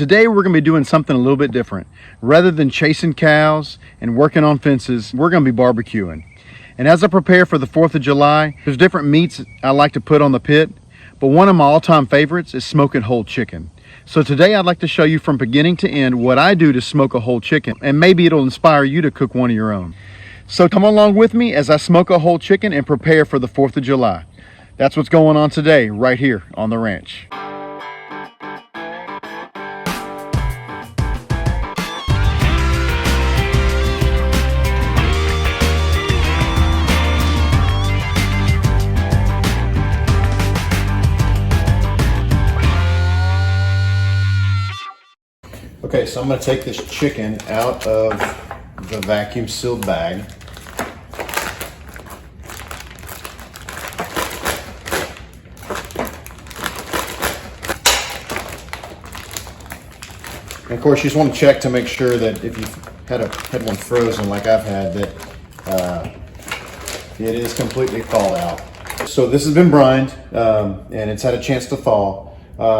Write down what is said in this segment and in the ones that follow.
today we're going to be doing something a little bit different. Rather than chasing cows and working on fences, we're going to be barbecuing. And as I prepare for the 4th of July, there's different meats I like to put on the pit, but one of my all-time favorites is smoking whole chicken. So today I'd like to show you from beginning to end what I do to smoke a whole chicken, and maybe it'll inspire you to cook one of your own. So come along with me as I smoke a whole chicken and prepare for the 4th of July. That's what's going on today, right here on the ranch. Okay, so I'm going to take this chicken out of the vacuum sealed bag. And of course, you just want to check to make sure that if you've had one frozen like I've had, that it is completely thawed out. So this has been brined and it's had a chance to thaw.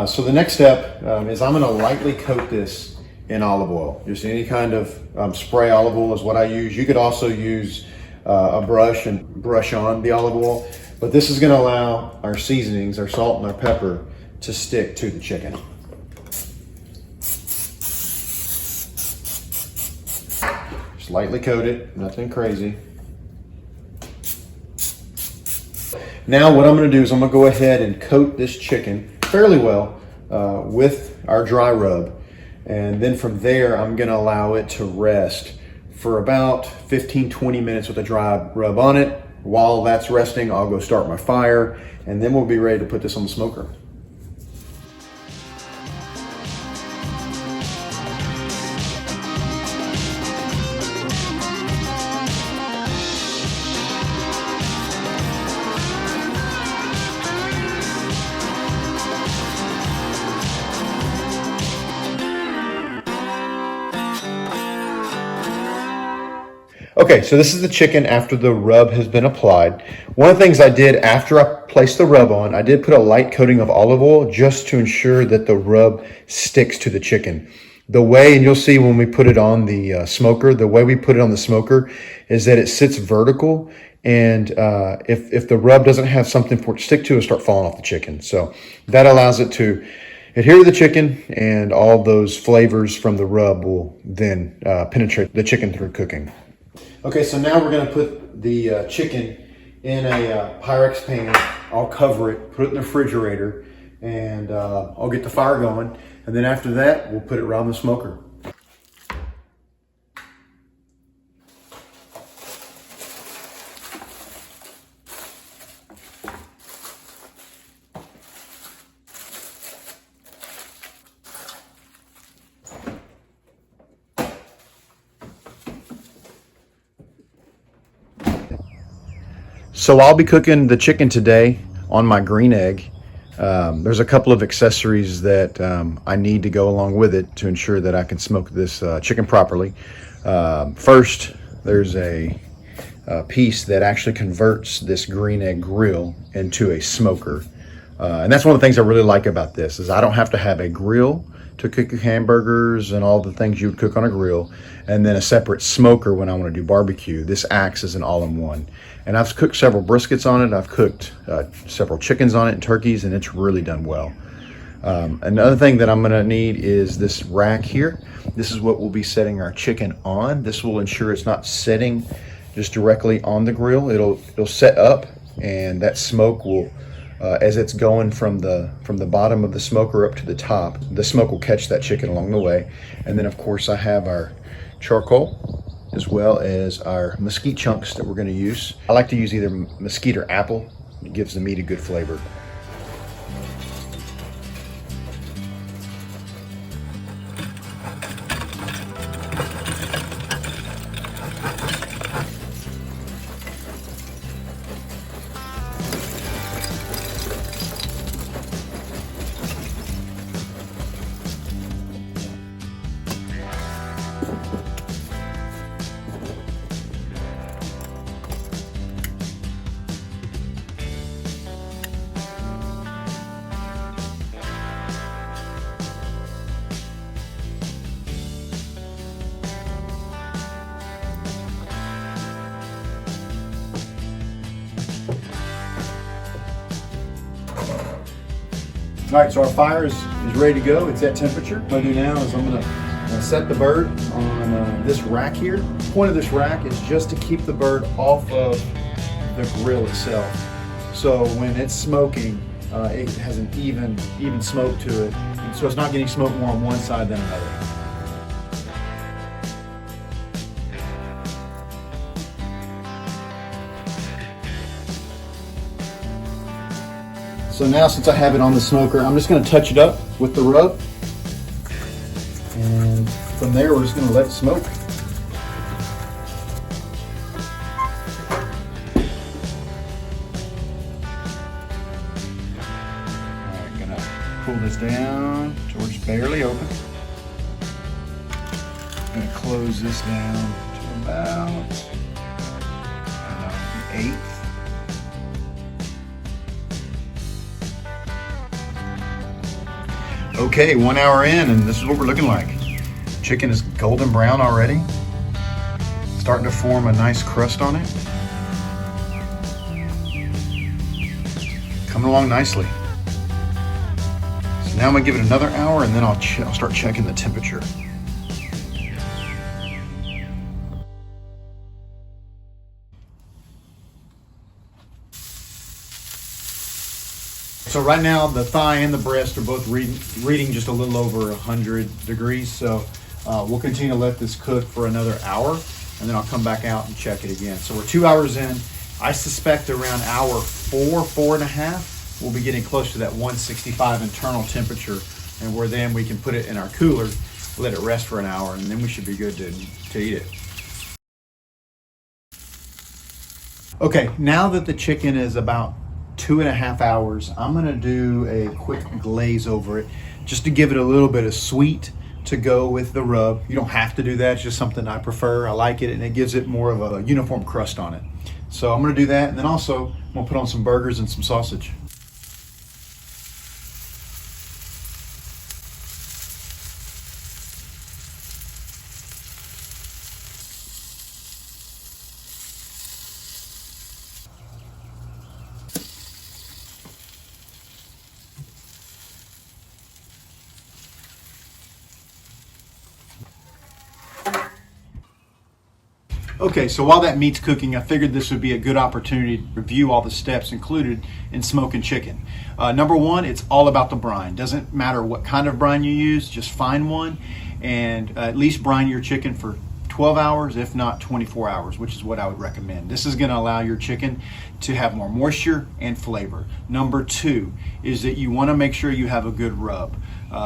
So the next step is I'm going to lightly coat this in olive oil. Just any kind of spray olive oil is what I use. You could also use a brush and brush on the olive oil, but this is going to allow our seasonings, our salt and our pepper, to stick to the chicken. Just lightly coat it, nothing crazy. Now what I'm going to do is I'm going to go ahead and coat this chicken fairly well with our dry rub. And then from there, I'm gonna allow it to rest for about 15-20 minutes with a dry rub on it. While that's resting, I'll go start my fire, and then we'll be ready to put this on the smoker. Okay, so this is the chicken after the rub has been applied. One of the things I did after I placed the rub on, I did put a light coating of olive oil just to ensure that the rub sticks to the chicken. The way, and you'll see when we put it on the smoker, the way we put it on the smoker is that it sits vertical, and if the rub doesn't have something for it to stick to, it'll start falling off the chicken. So that allows it to adhere to the chicken, and all those flavors from the rub will then penetrate the chicken through cooking. Okay, so now we're going to put the chicken in a Pyrex pan. I'll cover it, put it in the refrigerator, and I'll get the fire going. And then after that, we'll put it around the smoker. So I'll be cooking the chicken today on my green egg. There's a couple of accessories that I need to go along with it to ensure that I can smoke this chicken properly. First, there's a piece that actually converts this green egg grill into a smoker. And that's one of the things I really like about this, is I don't have to have a grill to cook your hamburgers and all the things you would cook on a grill, and then a separate smoker when I want to do barbecue. This acts as an all-in-one. And I've cooked several briskets on it. I've cooked several chickens on it and turkeys, and it's really done well. Another thing that I'm gonna need is this rack here. This is what we'll be setting our chicken on. This will ensure it's not sitting just directly on the grill. It'll set up, and that smoke will, as it's going from the bottom of the smoker up to the top, the smoke will catch that chicken along the way. And then of course I have our charcoal, as well as our mesquite chunks that we're going to use. I like to use either mesquite or apple. It gives the meat a good flavor. All right, so our fire is ready to go. It's at temperature. What I'm gonna do now is I'm gonna set the bird on this rack here. The point of this rack is just to keep the bird off of the grill itself. So when it's smoking, it has an even smoke to it. So it's not getting smoke more on one side than another. So now, since I have it on the smoker, I'm just going to touch it up with the rub. And from there, we're just going to let it smoke. All right, going to pull this down to where it's barely open. I'm going to close this down to about the eighth. Okay, 1 hour in, and this is what we're looking like. Chicken is golden brown already. Starting to form a nice crust on it. Coming along nicely. So now I'm gonna give it another hour, and then I'll start checking the temperature. So right now, the thigh and the breast are both reading just a little over 100 degrees. So we'll continue to let this cook for another hour, and then I'll come back out and check it again. So we're 2 hours in. I suspect around hour 4.5, we'll be getting close to that 165 internal temperature, and where then we can put it in our cooler, let it rest for an hour, and then we should be good to eat it. Okay, now that the chicken is about 2.5 hours, I'm gonna do a quick glaze over it just to give it a little bit of sweet to go with the rub. You don't have to do that, it's just something I prefer. I like it, and it gives it more of a uniform crust on it. So I'm gonna do that, and then also I'm gonna put on some burgers and some sausage. Okay, so while that meat's cooking, I figured this would be a good opportunity to review all the steps included in smoking chicken. Number one, it's all about the brine. Doesn't matter what kind of brine you use, just find one and at least brine your chicken for 12 hours, if not 24 hours, which is what I would recommend. This is gonna allow your chicken to have more moisture and flavor. Number two is that you wanna make sure you have a good rub.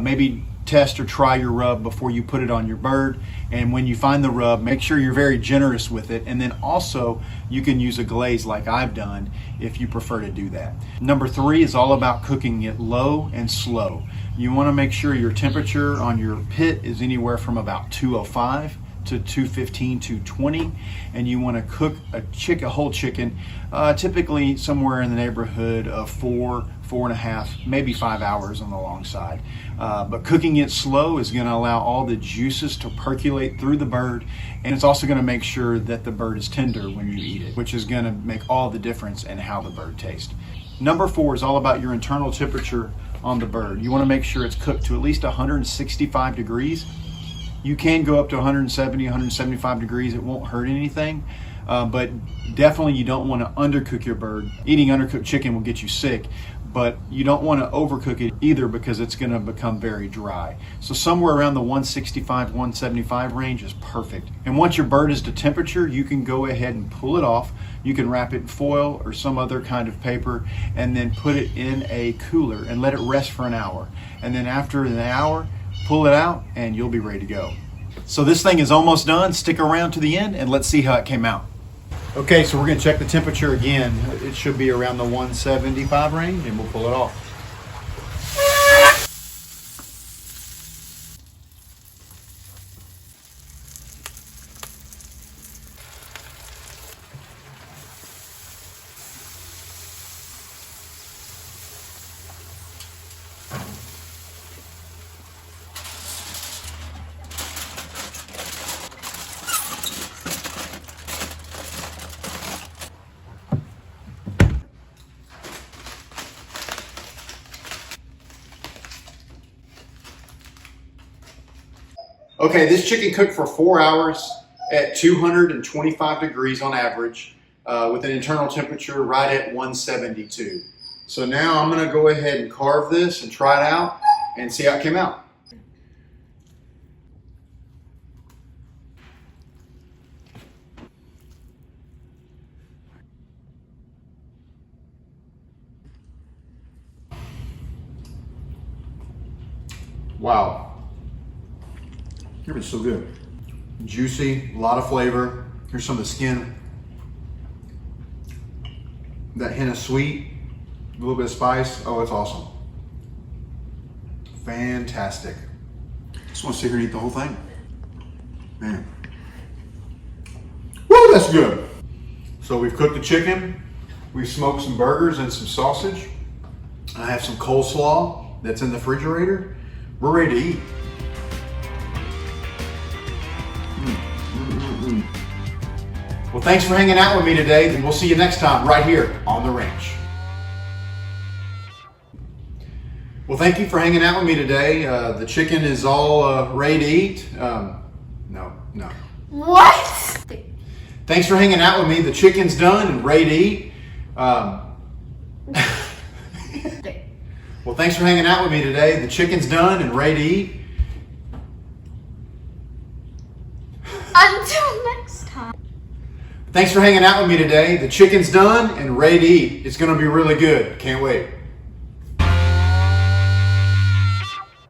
Maybe test or try your rub before you put it on your bird, and when you find the rub, make sure you're very generous with it, and then also you can use a glaze like I've done if you prefer to do that. Number three is all about cooking it low and slow. You want to make sure your temperature on your pit is anywhere from about 205 to 215, 220, and you want to cook a whole chicken typically somewhere in the neighborhood of 4.5, maybe 5 hours on the long side. But cooking it slow is going to allow all the juices to percolate through the bird, and it's also going to make sure that the bird is tender when you eat it, which is going to make all the difference in how the bird tastes. Number four is all about your internal temperature on the bird. You want to make sure it's cooked to at least 165 degrees. You can go up to 170, 175 degrees. It won't hurt anything, but definitely you don't want to undercook your bird. Eating undercooked chicken will get you sick, but you don't want to overcook it either because it's going to become very dry. So somewhere around the 165, 175 range is perfect. And once your bird is to temperature, you can go ahead and pull it off. You can wrap it in foil or some other kind of paper and then put it in a cooler and let it rest for an hour. And then after an hour, pull it out and you'll be ready to go. So this thing is almost done. Stick around to the end and let's see how it came out. Okay, so we're going to check the temperature again. It should be around the 175 range, and we'll pull it off. Okay, this chicken cooked for 4 hours at 225 degrees on average, with an internal temperature right at 172. So now I'm gonna go ahead and carve this and try it out and see how it came out. Wow, it's so good. Juicy, a lot of flavor. Here's some of the skin. That hint of sweet, a little bit of spice. Oh, it's awesome. Fantastic. Just want to sit here and eat the whole thing. Man. Woo, that's good. So we've cooked the chicken. We've smoked some burgers and some sausage. I have some coleslaw that's in the refrigerator. We're ready to eat. Well, thanks for hanging out with me today, and we'll see you next time right here on the ranch. Well, thank you for hanging out with me today. The chicken is all ready to eat. No. What? Thanks for hanging out with me. The chicken's done and ready to eat. Well, thanks for hanging out with me today. The chicken's done and ready to eat. Until next time. Thanks for hanging out with me today. The chicken's done and ready to eat. It's going to be really good. Can't wait.